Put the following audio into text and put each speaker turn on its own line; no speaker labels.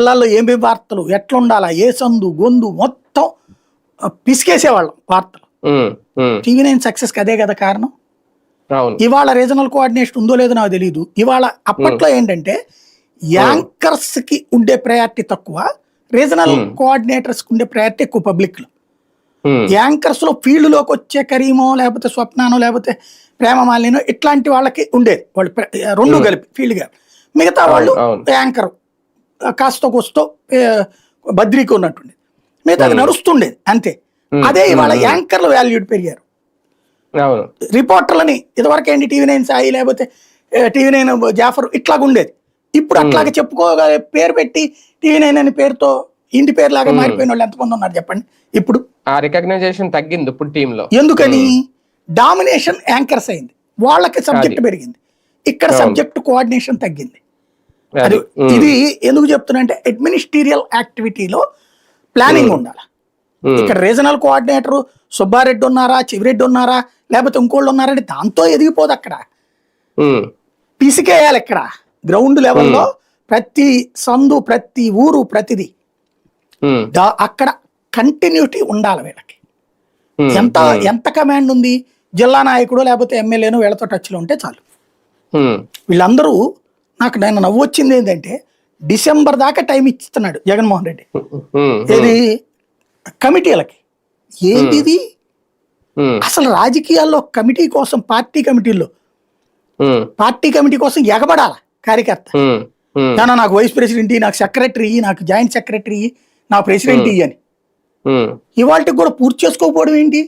జిల్లాల్లో ఏమేమి వార్తలు ఎట్లా ఉండాలా, ఏ సందు గొందు మొత్తం పిసికేసేవాళ్ళం వార్తలు. టీవీ9 సక్సెస్ కి అదే కదా కారణం. ఇవాళ రీజనల్ కోఆర్డినేషన్ ఉందో లేదో నాకు తెలియదు. ఇవాళ అప్పట్లో ఏంటంటే యాంకర్స్ కి ఉండే ప్రయారిటీ తక్కువ, రీజనల్ కోఆర్డినేటర్స్ కి ఉండే ప్రయారిటీ ఎక్కువ పబ్లిక్ లో. యాంకర్స్ లో ఫీల్డ్ లోకి వచ్చే కరీమో లేకపోతే స్వప్నానో లేకపోతే ప్రేమమాలినో ఇట్లాంటి వాళ్ళకి ఉండేది, వాళ్ళు రెండు కలిపి ఫీల్డ్ గా. మిగతా వాళ్ళు యాంకర్ కాస్త కోస్తో బద్రీకి ఉన్నట్టుండేది, మిగతా నడుస్తుండేది అంతే. అదే ఇవాళ యాంకర్ల వాల్యూడ్ పెరిగారు. రిపోర్టర్లని ఇదివరకు ఏంటి టీవీ9 సాయి లేకపోతే టీవీ9 జాఫర్ ఇట్లాగా ఉండేది. ఇప్పుడు అట్లాగే చెప్పుకోగల పేరు పెట్టి టీవీ9 అనే పేరుతో ఇంటి పేరు లాగా మారిపోయిన వాళ్ళు ఎంతమంది ఉన్నారు చెప్పండి. ఇప్పుడు
ఆ రికగ్నైజేషన్ తగ్గింది ఇప్పుడు టీమ్ లో.
ఎందుకని? డామినేషన్ యాంకర్స్ అయింది, వాళ్ళకి సబ్జెక్ట్ పెరిగింది, ఇక్కడ సబ్జెక్ట్ కోఆర్డినేషన్ తగ్గింది. అది ఇది ఎందుకు చెప్తున్నా అంటే అడ్మినిస్ట్రీరియల్ యాక్టివిటీలో ప్లానింగ్ ఉండాలి. ఇక్కడ రీజనల్ కోఆర్డినేటర్ సుబ్బారెడ్డి ఉన్నారా, చివిరెడ్డి ఉన్నారా, లేకపోతే ఇంకోళ్ళు ఉన్నారంటే దాంతో ఎదిగిపోదు. అక్కడ పిసికేయాలి. ఇక్కడ గ్రౌండ్ లెవెల్లో ప్రతి సందు ప్రతి ఊరు ప్రతిదీ అక్కడ కంటిన్యూటీ ఉండాలి వీళ్ళకి. ఎంత కమాండ్ ఉంది, జిల్లా నాయకుడు లేకపోతే ఎమ్మెల్యేను వీళ్ళతో టచ్లో ఉంటే చాలు. వీళ్ళందరూ నాకు నేను నవ్వు వచ్చింది ఏంటంటే డిసెంబర్ దాకా టైం ఇస్తున్నాడు జగన్మోహన్ రెడ్డి ఏది కమిటీలకి. ఏంటిది అసలు? రాజకీయాల్లో కమిటీ కోసం పార్టీ కమిటీ కోసం ఎగబడాల కార్యకర్త. నాకు వైస్ ప్రెసిడెంట్, నాకు సెక్రటరీ, నాకు జాయింట్ సెక్రటరీ, నా ప్రెసిడెంట్ అని ఇవాళకి కూడా పూర్తి చేసుకోకపోవడం ఏంటి?